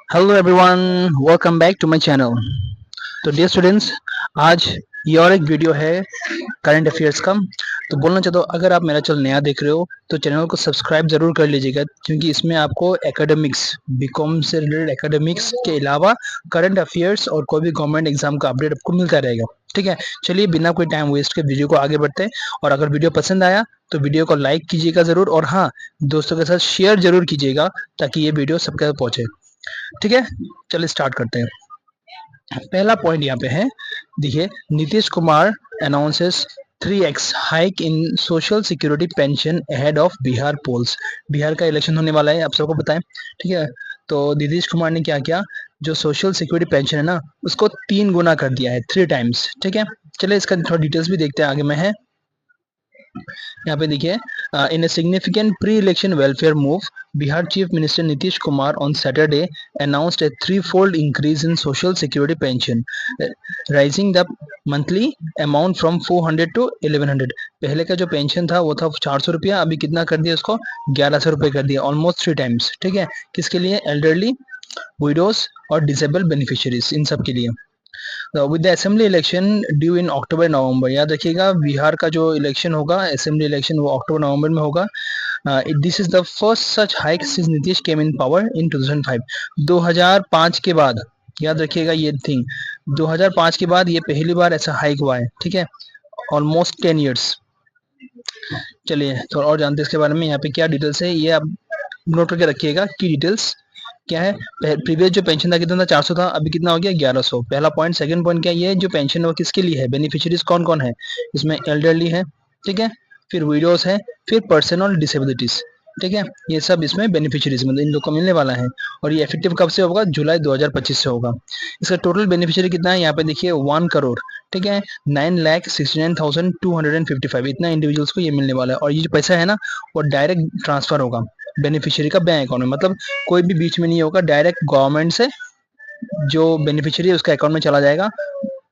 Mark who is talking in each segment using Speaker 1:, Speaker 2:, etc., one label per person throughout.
Speaker 1: Hello everyone, welcome back to my channel. तो dear students, आज ये और एक वीडियो है करंट अफेयर्स का। तो बोलना चाहता हूँ, अगर आप मेरा चैनल नया देख रहे हो तो चैनल को सब्सक्राइब जरूर कर लीजिएगा, क्योंकि इसमें आपको एकेडमिक्स, बीकॉम से रिलेटेड एकेडमिक्स के अलावा करंट अफेयर्स और कोई भी गवर्नमेंट एग्जाम का अपडेट आपको मिलता रहेगा। ठीक है, चलिए बिना कोई टाइम वेस्ट के वीडियो को आगे बढ़ते हैं। और अगर वीडियो पसंद आया तो वीडियो को लाइक कीजिएगा ज़रूर, और हाँ, दोस्तों के साथ शेयर जरूर कीजिएगा ताकि ये वीडियो सबके तक पहुँचे। ठीक है, चलिए स्टार्ट करते हैं। पहला पॉइंट यहाँ पे है, देखिए, Nitish Kumar announces 3x hike in social security pension ahead of Bihar polls. Bihar का इलेक्शन होने वाला है, आप सबको बताएं। ठीक है, तो नीतीश कुमार ने क्या किया, जो सोशल सिक्योरिटी पेंशन है ना, उसको 3 गुना कर दिया है, 3 टाइम्स। ठीक है, चलिए इसका थोड़ा डिटेल्स भी देखते हैं, आगे में है। यहाँ पे देखिए, in a significant pre election welfare move, Bihar chief minister Nitish Kumar on Saturday announced a threefold increase in social security pension, raising the monthly amount from 400 to 1100। पहले का जो पेंशन था वो था 400 रुपया, अभी कितना कर दिया उसको, 1100 रुपये कर दिया, ऑलमोस्ट 3 टाइम्स। ठीक है, किसके लिए, एल्डरली, विडोज और डिसेबल बेनिफिशियरीज, इन सब के लिए। With the assembly election due in October November, याद रखिएगा बिहार का जो इलेक्शन होगा, असेंबली इलेक्शन, वो अक्टूबर नवंबर में होगा। This is the first such hike since Nitish came in power in 2005। 2005 के बाद, याद रखिएगा ये थिंग, 2005 के बाद ये पहली बार ऐसा हाइक हुआ है। ठीक है, ऑलमोस्ट 10 ईयर्स। चलिए थोड़ा और जानते हैं इसके बारे में। यहाँ पे क्या डिटेल्स है ये आप नोट करके रखिएगा की डिटेल्स क्या है। प्रीवियस जो पेंशन था कितना था, 400 था, अभी कितना हो गया, 1100। पहला पॉइंट। सेकंड पॉइंट क्या है, ये जो पेंशन है वो किसके लिए है, बेनिफिशियरीज कौन कौन है, इसमें एल्डरली है, ठीक है, फिर विडोज है, फिर पर्सन ऑन डिसेबिलिटीज। ठीक है, ये सब इसमें बेनिफिशियरीज मतलब इन लोग को मिलने वाला है। और ये इफेक्टिव कब से होगा, जुलाई 2025 से होगा। इसका टोटल बेनिफिशियरी कितना है, यहाँ पे देखिए 1 करोड़। ठीक है, 9,69,255, इतना इंडिविजुअल्स को ये मिलने वाला है। और ये जो पैसा है ना, वो डायरेक्ट ट्रांसफर होगा बेनिफिशियरी का बैंक अकाउंट में, मतलब कोई भी बीच में नहीं होगा, डायरेक्ट गवर्नमेंट से जो बेनिफिशियरी है उसका अकाउंट में चला जाएगा।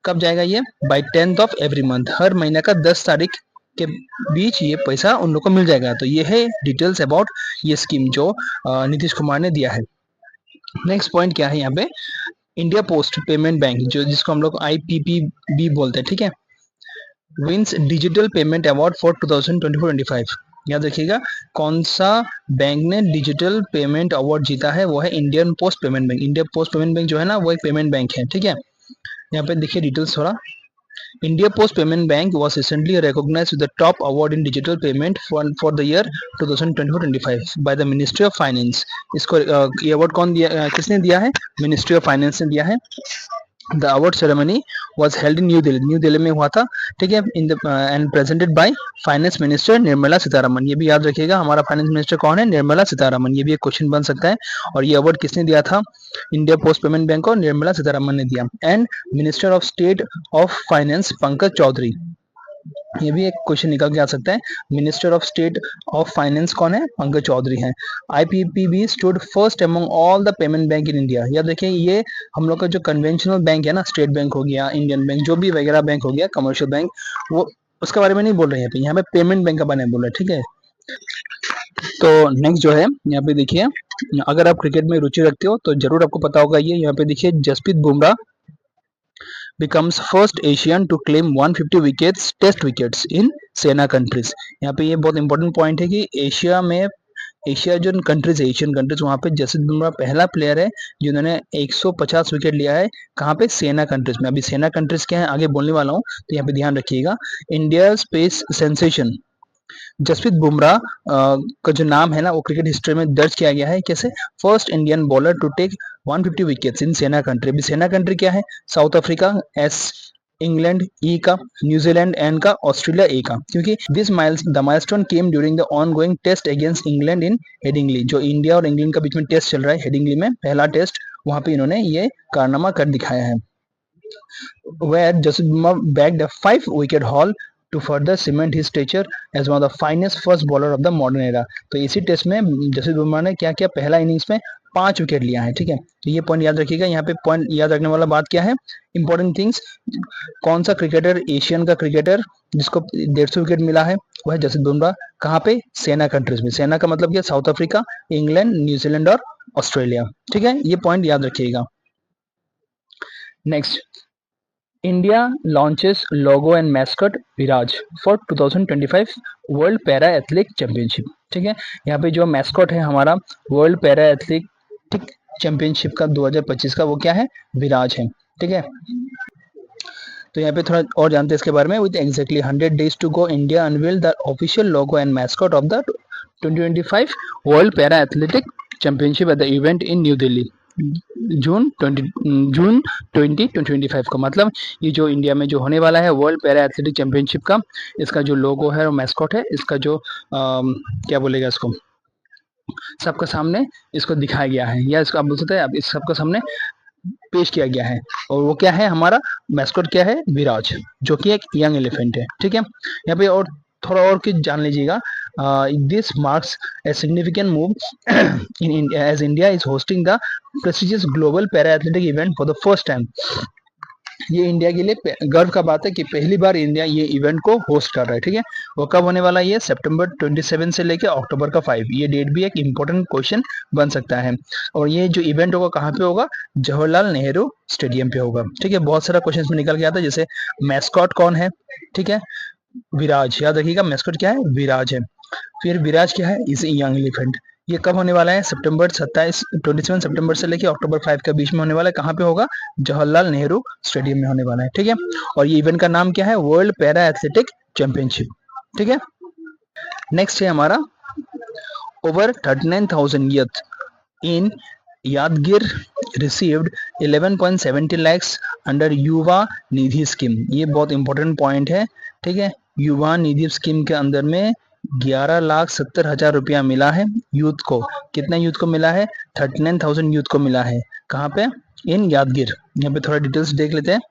Speaker 1: कब जाएगा ये, by 10th of every month, हर महीने का 10 तारीख के बीच ये पैसा उन लोग को मिल जाएगा। तो ये है डिटेल्स अबाउट ये स्कीम जो नीतीश कुमार ने दिया है। नेक्स्ट पॉइंट क्या है यहाँ पे, इंडिया पोस्ट पेमेंट बैंक, जो जिसको हम लोग IPPB बोलते हैं। ठीक है, wins digital payment award for 2024-25। याद रखिएगा, कौन सा बैंक ने डिजिटल पेमेंट अवार्ड जीता है, वो है Indian post payment bank. India post payment bank जो है ना, वो एक पेमेंट बैंक है। ठीक है, यहाँ पे देखिए डिटेल्स थोड़ा। India Post Payment Bank was recently recognized with the top award in digital payment for the year 2024-25 by the Ministry of Finance। इसको ये अवार्ड कौन दिया, किसने दिया है, मिनिस्ट्री ऑफ फाइनेंस ने दिया है। The award ceremony was held in new Delhi, new Delhi में हुआ था। ठीक है, in the end presented by finance minister Nirmala Sitharaman. ये भी याद रखिएगा, हमारा फाइनेंस मिनिस्टर कौन है, निर्मला सीतारमन। ये भी एक क्वेश्चन बन सकता है। और ये अवार्ड किसने दिया था, इंडिया पोस्ट पेमेंट बैंक को निर्मला सीतारमन ने दिया। And minister of state of finance Pankaj Chaudhary, ये भी एक क्वेश्चन निकल के आ सकता है। Minister of state of finance कौन है, पंकज चौधरी हैं। IPPB stood first among all the payment bank in India. याद देखिए, ये हम लोग का जो कन्वेंशनल बैंक है ना, स्टेट बैंक हो गया, इंडियन बैंक, जो भी वगैरह बैंक हो गया, कमर्शियल बैंक, वो उसके बारे में नहीं बोल रहे हैं यहाँ पे पेमेंट बैंक का बारे में बोल रहे हैं। ठीक है, तो नेक्स्ट जो है यहाँ पे देखिए, अगर आप क्रिकेट में रुचि रखते हो तो जरूर आपको पता होगा ये। यहाँ पे देखिए, Jasprit Bumrah becomes first Asian to claim 150 wickets test wickets in SENA countries. यहाँ पे ये बहुत इंपॉर्टेंट पॉइंट है कि एशिया में, एशिया जो कंट्रीज है, एशियन कंट्रीज, वहाँ पे जसप्रीत बुमराह पहला प्लेयर है जिन्होंने 150 विकेट लिया है। कहाँ पे, सेना कंट्रीज में। अभी सेना कंट्रीज क्या है आगे बोलने वाला हूँ, तो यहाँ पे ध्यान रखिएगा। India space sensation Jasprit Bumrah का जो नाम है ना, वो क्रिकेट हिस्ट्री में दर्ज किया गया है। कैसे, first Indian bowler to take 150 wickets in SENA country. अभी सेना कंट्री क्या है, South Africa S, England E का, न्यूजीलैंड एन का, ऑस्ट्रेलिया ए का। क्योंकि this the milestone came during the ongoing test against England in Headingley. जो India और England का बीच में टेस्ट चल रहा है हेडिंगली में, पहला टेस्ट, वहां पे इन्होंने ये कारनामा कर दिखाया है। where Jason Bumrah bagged a 5 wicket haul to further cement his stature as one of the finest first bowler of the modern era। तो इसी टेस्ट में जसप्रीत बुमराह ने क्या किया, पहला इनिंग्स में 5 विकेट लिया है, ठीक है। तो ये पॉइंट याद रखिएगा। यहाँ पे पॉइंट याद रखने वाला बात क्या है, इंपॉर्टेंट थिंग्स, कौन सा क्रिकेटर एशियन का क्रिकेटर जिसको 150 विकेट मिला है, वह है जसप्रीत बुमराह। कहाँ पे, सेना कंट्रीज में। सेना का मतलब क्या, साउथ अफ्रीका, इंग्लैंड, न्यूजीलैंड और ऑस्ट्रेलिया, ठीक है। ये पॉइंट याद रखिएगा। Next, India launches logo and mascot Viraj for 2025 world para athletic championship, ठीक है। यहाँ पे जो मैस्कॉट है हमारा वर्ल्ड पैरा एथलेटिक चैंपियनशिप का 2025 का, वो क्या है, विराज है, ठीक है। तो यहाँ पे थोड़ा और जानते हैं इसके बारे में। With exactly 100 days to go, India unveil the official logo and mascot of the 2025 world para athletic championship at the event in new Delhi June 2025 को। मतलब ये जो इंडिया में जो होने वाला है वर्ल्ड पैरा एथलेटिक चैंपियनशिप का, इसका जो लोगो है और मैस्कॉट है, इसका जो क्या बोलेगा इसको, सबके सामने इसको दिखाया गया है, या इसको आप बोल सकते हैं अब इस सबके सामने पेश किया गया है। और वो क्या है, हमारा मैस्कॉट क्या है, विराज, जो कि एक यंग एलिफेंट है, ठीक है। यहाँ पे और थोड़ा और कुछ जान लीजिएगा। This marks a significant move in as India is hosting the prestigious global para athletic event for the first time. ये इंडिया के लिए गर्व का बात है कि पहली बार इंडिया ये इवेंट को होस्ट कर रहा है, ठीक है। वो कब होने वाला है, ये सितंबर 27 से लेकर अक्टूबर का 5। ये डेट भी एक इंपॉर्टेंट क्वेश्चन बन सकता है। और ये जो इवेंट होगा कहाँ पे होगा, जवाहरलाल नेहरू स्टेडियम पे होगा, ठीक है। बहुत सारा क्वेश्चन में निकल के आता है, जैसे मैस्कॉट कौन है, ठीक है, विराज, याद रखिएगा मैस्कॉट क्या है, विराज है। फिर विराज क्या है, इज यंग एलिफेंट। ये कब होने वाला है, सितंबर 27 सितंबर से लेकर अक्टूबर 5 के बीच में होने वाला है। कहाँ पे होगा, जवाहरलाल नेहरू स्टेडियम में होने वाला है, ठीक है। और ये इवेंट का नाम क्या है, वर्ल्ड पैरा एथलेटिक चैंपियनशिप, ठीक है। नेक्स्ट है हमारा over 39,000 youth in Yadgir received 11.70 lakhs under Yuva Nidhi scheme. ये बहुत इंपॉर्टेंट पॉइंट है, ठीक है। युवा निधि स्कीम के अंदर में 11,70,000 रुपया मिला है यूथ को। कितना यूथ को मिला है, 39,000 यूथ को मिला है। कहाँ पे, इन यादगिर। यहाँ पे थोड़ा डिटेल्स देख लेते हैं।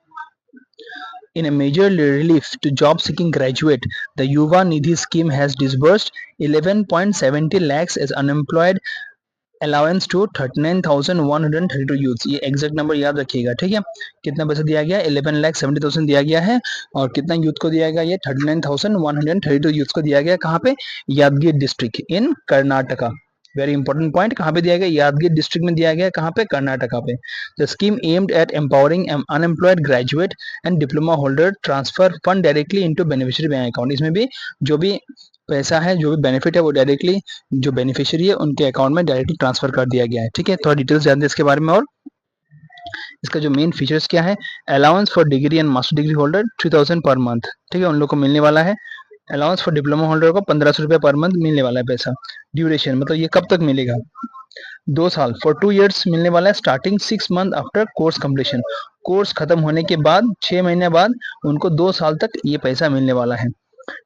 Speaker 1: In a major relief to job-seeking graduate, the Yuva Nidhi scheme has disbursed 11.70 lakhs as unemployed allowance to 39,132 youth. ये एग्जैक्ट नंबर याद रखिएगा, ठीक है। कितना पैसा दिया गया, 11,70,000 दिया गया है। और कितना यूथ को दिया गया, ये 39,132 यूथ को दिया गया। कहाँ पे, Yadgir district in Karnataka. Very important point, कहाँ पे दिया गया, यादगिर डिस्ट्रिक्ट में दिया गया। कहाँ पे, कर्नाटका पे। The scheme aimed at empowering unemployed graduate and diploma holder transfer fund directly into beneficiary bank account. इसमें भी जो भी पैसा है, जो भी बेनिफिट है, वो डायरेक्टली जो बेनिफिशियरी है उनके अकाउंट में डायरेक्टली ट्रांसफर कर दिया गया है, ठीक है। थोड़ा डिटेल्स जानते हैं इसके बारे में। और इसका जो मेन फीचर्स क्या है, allowance for degree and master degree holder 3,000 per month, ठीक है, उन लोग को मिलने वाला है। अलाउंस फॉर डिप्लोमा होल्डर को 1,500 रुपये पर मंथ मिलने वाला है पैसा। ड्यूरेशन मतलब ये कब तक मिलेगा, 2 साल, फॉर 2 years मिलने वाला है, starting 6 month after course completion. Course खत्म होने के बाद 6 महीने बाद उनको 2 साल तक ये पैसा मिलने वाला है,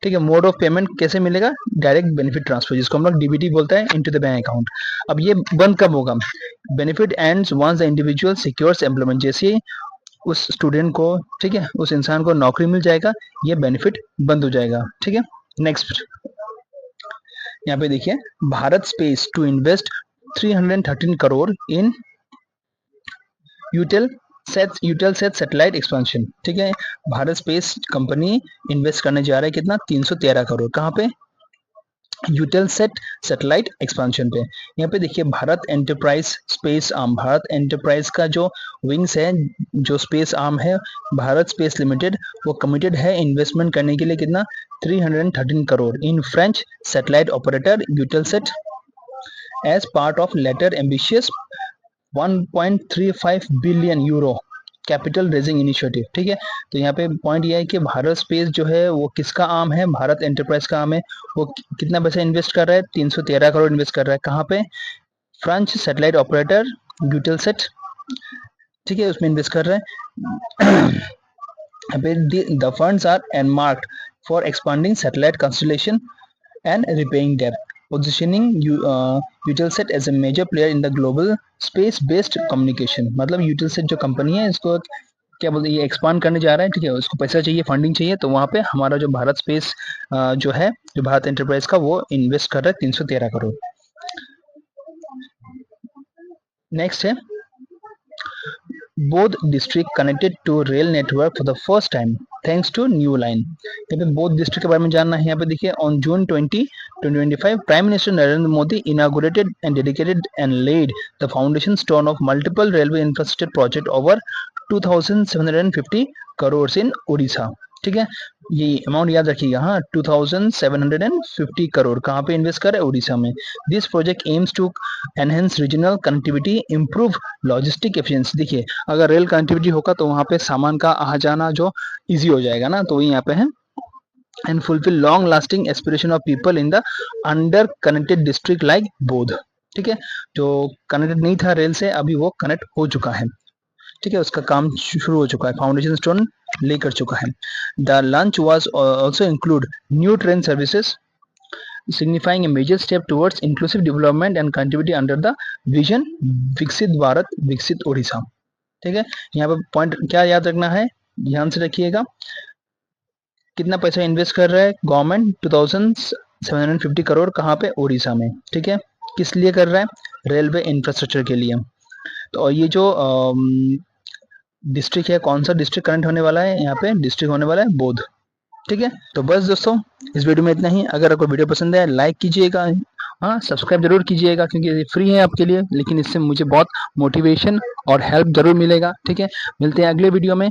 Speaker 1: ठीक है। मोड ऑफ पेमेंट कैसे मिलेगा, डायरेक्ट बेनिफिट ट्रांसफर, जिसको हम लोग डीबीटी बोलते हैं, इनटू द बैंक अकाउंट। अब ये बंद कब होगा, benefit ends once the individual secures employment. जैसे उस स्टूडेंट को, ठीक है, उस इंसान को नौकरी मिल जाएगा, ये बेनिफिट बंद हो जाएगा, ठीक है। नेक्स्ट यहाँ पे देखिए, Bharat space to invest 313 crore in Eutelsat satellite expansion, ठीक है। भारत स्पेस कंपनी इन्वेस्ट करने जा रहा है कितना, 313 करोड़। कहाँ पे, यूटेलसेट सैटेलाइट एक्सपेंशन पे। यहाँ पे देखिए, Bharat enterprise space arm, Bharat enterprise का जो विंग्स है, जो स्पेस आर्म है भारत स्पेस लिमिटेड, वो कमिटेड है इन्वेस्टमेंट करने के लिए कितना, 313 crore in French satellite operator Eutelsat as part of later ambitious 1.35 billion euro capital raising initiative, ठीक है। तो यहाँ पे पॉइंट ये है कि भारत स्पेस जो है वो किसका आर्म है, भारत एंटरप्राइज का आर्म है। वो कितना पैसा इन्वेस्ट कर रहा है, 313 करोड़ इन्वेस्ट कर रहा है। कहाँ पे, फ्रेंच सैटेलाइट ऑपरेटर यूटेलसेट, ठीक है, उसमें इन्वेस्ट कर रहे हैं। यहाँ पे the funds are earmarked for expanding satellite constellation and repaying debt, positioning Eutelsat as a major player in the global space-based communication। मतलब Eutelsat जो कंपनी है, इसको क्या बोलते हैं, ये एक्सपांड करने जा रहा है, ठीक है। उसको पैसा चाहिए, फंडिंग चाहिए, तो वहाँ पे हमारा जो भारत स्पेस जो है, जो भारत एंटरप्राइज का, वो इन्वेस्ट कर रहा है 313 करोड़। नेक्स्ट है Bodh district connected to rail network for the first time thanks to new line. यहाँ पे बोध डिस्ट्रिक्ट के बारे में जानना है। यहाँ पे देखिए on June 2025 prime minister Narendra Modi inaugurated and dedicated and laid the foundation stone of multiple railway infrastructure project over 2750 crore in Orissa. ठीक है, ये अमाउंट याद रखिएगा। हाँ, 2750 करोड़ कहाँ पे इन्वेस्ट करे? उड़ीसा में। This project aims to enhance regional connectivity, improve logistic efficiency. देखिए अगर रेल कनेक्टिविटी होगा तो वहाँ पे सामान का आ जाना जो इजी हो जाएगा ना, तो यहाँ पे है and fulfil long lasting aspiration of people in the under connected district like बोध। ठीक है, जो कनेक्टेड नहीं था रेल से अभी वो कनेक्ट हो चुका है। ठीक है, उसका काम शुरू हो चुका है, फाउंडेशन स्टोन लेकर चुका है। The lunch was also include new train services signifying a major step towards inclusive development and connectivity under the vision विकसित भारत विकसित उड़ीसा। ठीक है, यहाँ पे पॉइंट क्या याद रखना है, ध्यान से रखिएगा। कितना पैसा इन्वेस्ट कर रहा है गवर्नमेंट? 2750 करोड़ कहाँ पे? उड़ीसा में। ठीक है, किस लिए कर रहा है? रेलवे इंफ्रास्ट्रक्चर के लिए। तो ये जो डिस्ट्रिक्ट है, कौन सा डिस्ट्रिक्ट कनेक्ट होने वाला है? यहाँ पे डिस्ट्रिक्ट होने वाला है बोध। ठीक है, तो बस दोस्तों इस वीडियो में इतना ही। अगर आपको वीडियो पसंद है लाइक कीजिएगा, हाँ सब्सक्राइब जरूर कीजिएगा क्योंकि ये फ्री है आपके लिए, लेकिन इससे मुझे बहुत मोटिवेशन और हेल्प जरूर मिलेगा। ठीक है, मिलते हैं अगले वीडियो में।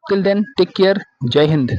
Speaker 1: टिल देन टेक केयर, जय हिंद।